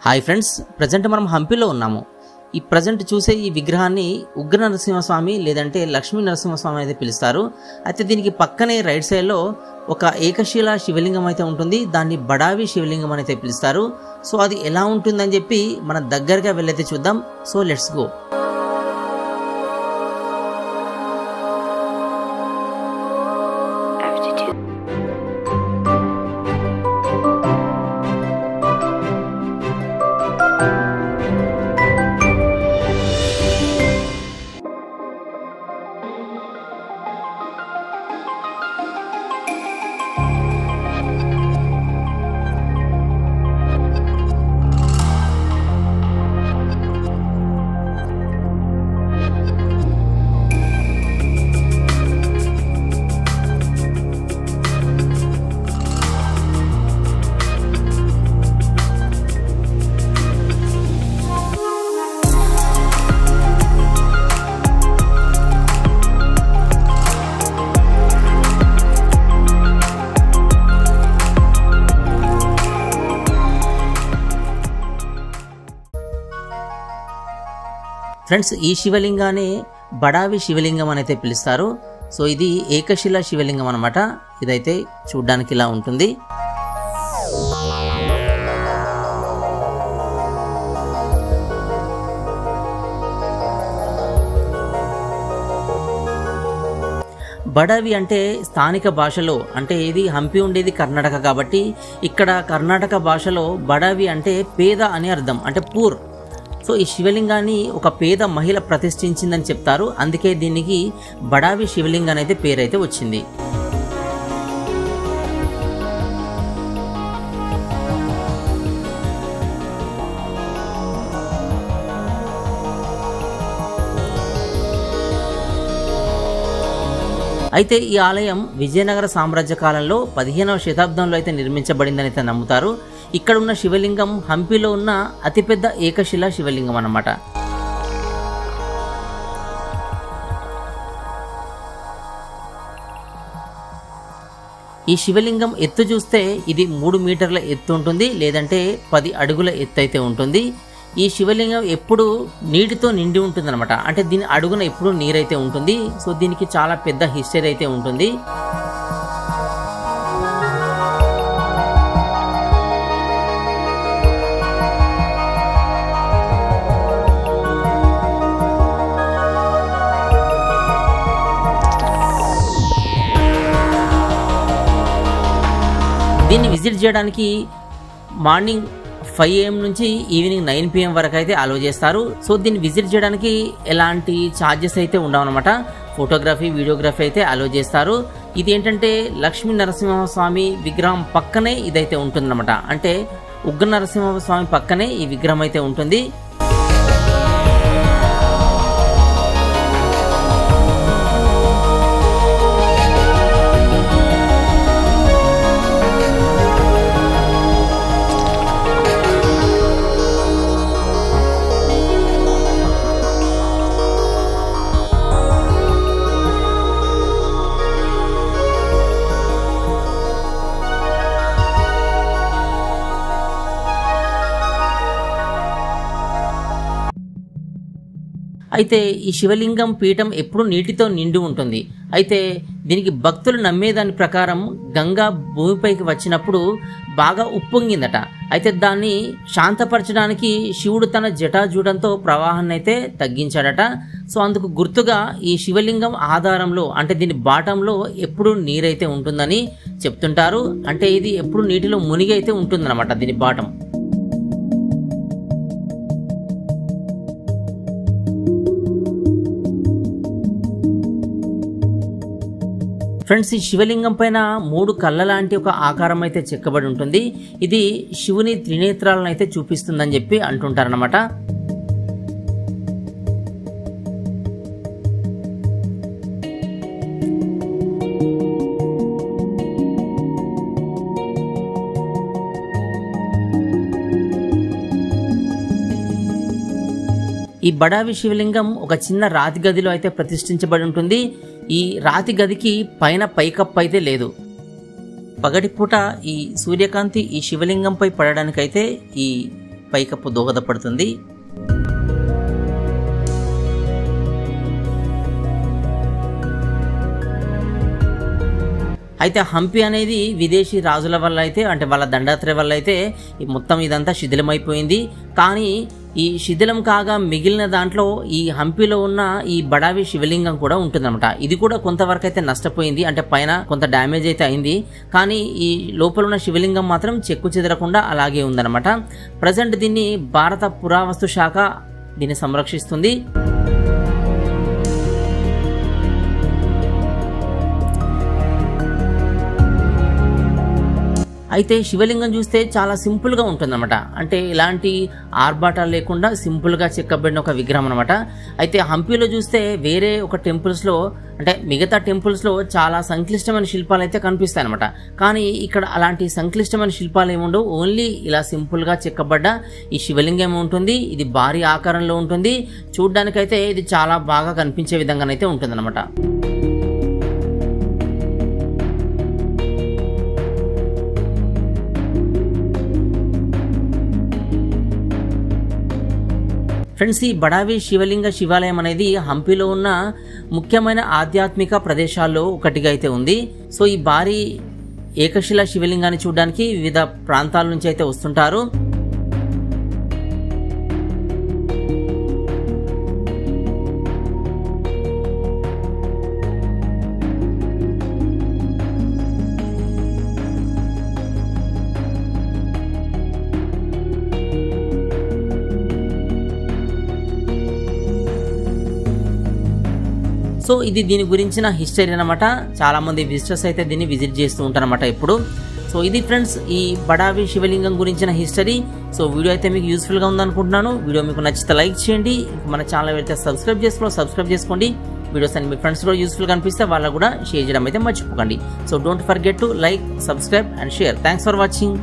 Hi friends, present మనం హంపిలో ఉన్నాము. ఈ ప్రజెంట్ చూసే ఈ విగ్రహాన్ని ఉగ్ర నరసింహస్వామి లేదంటే లక్ష్మీ నరసింహస్వామి అయితే పిలుస్తారు. అయితే దీనికి పక్కనే రైట్ సైడ్లో ఒక ఏకశిలా శివలింగం అయితే ఉంటుంది. దాన్ని బడావి శివలింగం అని అయితే పిలుస్తారు. సో అది ఎలా ఉంటుందని చెప్పి మనం దగ్గరగా వెళ్ళైతే చూద్దాం. So let's go. ఫ్రెండ్స్, ఈ శివలింగాన్ని బడావి శివలింగం అని అయితే పిలుస్తారు. సో ఇది ఏకశిలా శివలింగం అనమాట. ఇదైతే చూడ్డానికి ఇలా ఉంటుంది. బడావి అంటే స్థానిక భాషలో, అంటే ఇది హంపి ఉండేది కర్ణాటక కాబట్టి ఇక్కడ కర్ణాటక భాషలో బడావి అంటే పేద అని అర్థం, అంటే పూర్. సో ఈ శివలింగాన్ని ఒక పేద మహిళ ప్రతిష్ఠించిందని చెప్తారు. అందుకే దీనికి బడావి శివలింగం అయితే పేరైతే వచ్చింది. అయితే ఈ ఆలయం విజయనగర సామ్రాజ్య కాలంలో 15వ శతాబ్దంలో అయితే నిర్మించబడిందని అయితే నమ్ముతారు. ఇక్కడ ఉన్న శివలింగం హంపిలో ఉన్న అతిపెద్ద ఏకశిలా శివలింగం అన్నమాట. ఈ శివలింగం ఎత్తు చూస్తే ఇది 3 మీటర్ల ఎత్తు ఉంటుంది, లేదంటే 10 అడుగుల ఎత్తు అయితే ఉంటుంది. ఈ శివలింగం ఎప్పుడు నీటితో నిండి ఉంటుంది అనమాట. అంటే దీని అడుగున ఎప్పుడు నీరైతే ఉంటుంది. సో దీనికి చాలా పెద్ద హిస్టరీ అయితే ఉంటుంది. దీన్ని విజిట్ చేయడానికి మార్నింగ్ 5 AM నుంచి ఈవినింగ్ 9 PM వరకు అయితే అలో చేస్తారు. సో దీన్ని విజిట్ చేయడానికి ఎలాంటి ఛార్జెస్ అయితే ఉండవన్నమాట. ఫోటోగ్రఫీ, వీడియోగ్రఫీ అయితే అలో చేస్తారు. ఇది ఏంటంటే లక్ష్మీ నరసింహస్వామి విగ్రహం పక్కనే ఇదైతే ఉంటుందన్నమాట. అంటే ఉగ్ర నరసింహస్వామి పక్కనే ఈ విగ్రహం అయితే ఉంటుంది. అయితే ఈ శివలింగం పీఠం ఎప్పుడు నీటితో నిండి ఉంటుంది. అయితే దీనికి భక్తులు నమ్మేదాని ప్రకారం గంగా భూమిపైకి వచ్చినప్పుడు బాగా ఉప్పొంగిందట. అయితే దాన్ని శాంతపరచడానికి శివుడు తన జటాజూటంతో ప్రవాహాన్ని అయితే తగ్గించాడట. సో అందుకు గుర్తుగా ఈ శివలింగం ఆధారంలో, అంటే దీని బాటంలో ఎప్పుడు నీరైతే ఉంటుందని చెప్తుంటారు. అంటే ఇది ఎప్పుడు నీటిలో మునిగి అయితే ఉంటుందన్నమాట దీని బాటం. ఫ్రెండ్స్, ఈ శివలింగం పైన 3 కళ్ళ లాంటి ఒక ఆకారం అయితే చెక్కబడి ఉంటుంది. ఇది శివుని త్రినేత్రాలను అయితే చూపిస్తుందని చెప్పి అంటుంటారనమాట. ఈ బడావి శివలింగం ఒక చిన్న రాతి గదిలో అయితే ప్రతిష్ఠించబడి ఉంటుంది. ఈ రాతి గదికి పైన పైకప్పు అయితే లేదు. పగటిపూట ఈ సూర్యకాంతి ఈ శివలింగంపై పడడానికైతే ఈ పైకప్పు దోహదపడుతుంది. అయితే హంపి అనేది విదేశీ రాజుల వల్ల అయితే అంటే వాళ్ళ దండయాత్ర వల్ల అయితే మొత్తం ఇదంతా శిథిలమైపోయింది. కానీ ఈ శిథిలం కాగా మిగిలిన దాంట్లో ఈ హంపిలో ఉన్న ఈ బడావి శివలింగం కూడా ఉంటుందన్నమాట. ఇది కూడా కొంతవరకు అయితే నష్టపోయింది, అంటే పైన కొంత డ్యామేజ్ అయితే అయింది. కానీ ఈ లోపల ఉన్న శివలింగం మాత్రం చెక్కు చెదరకుండా అలాగే ఉందన్నమాట. ప్రజెంట్ దీన్ని భారత పురావస్తు శాఖ దీన్ని సంరక్షిస్తుంది. అయితే శివలింగం చూస్తే చాలా సింపుల్గా ఉంటుందన్నమాట. అంటే ఇలాంటి ఆర్భాటాలు లేకుండా సింపుల్గా చెక్కబడిన ఒక విగ్రహం అనమాట. అయితే హంపీలో చూస్తే వేరే ఒక టెంపుల్స్లో అంటే మిగతా టెంపుల్స్లో చాలా సంక్లిష్టమైన శిల్పాలు అయితే కనిపిస్తాయి అనమాట. కానీ ఇక్కడ అలాంటి సంక్లిష్టమైన శిల్పాలు ఏముండవు. ఓన్లీ ఇలా సింపుల్గా చెక్కబడ్డ ఈ శివలింగం ఉంటుంది. ఇది భారీ ఆకారంలో ఉంటుంది. చూడ్డానికైతే ఇది చాలా బాగా కనిపించే విధంగానైతే ఉంటుందన్నమాట. ఫ్రెండ్స్, ఈ బడావి శివలింగ శివాలయం అనేది హంపిలో ఉన్న ముఖ్యమైన ఆధ్యాత్మిక ప్రదేశాల్లో ఒకటిగా అయితే ఉంది. సో ఈ భారీ ఏకశిలా శివలింగాన్ని చూడడానికి వివిధ ప్రాంతాల నుంచి అయితే వస్తుంటారు. సో ఇది దీని గురించిన హిస్టరీ అనమాట. చాలా మంది విజిటర్స్ అయితే దీన్ని విజిట్ చేస్తూ ఉంటారన్నమాట ఇప్పుడు. సో ఇది ఫ్రెండ్స్ ఈ బడావి శివలింగం గురించిన హిస్టరీ. సో వీడియో అయితే మీకు యూస్ఫుల్గా ఉందనుకుంటున్నాను. వీడియో మీకు నచ్చితే లైక్ చేయండి. మన ఛానల్ అయితే సబ్స్క్రైబ్ చేసుకోండి. వీడియోస్ అన్ని మీ ఫ్రెండ్స్ కూడా యూస్ఫుల్గా అనిపిస్తే వాళ్ళకు కూడా షేర్ చేయడం అయితే మర్చిపోకండి. So don't forget to like, subscribe and share. Thanks for watching.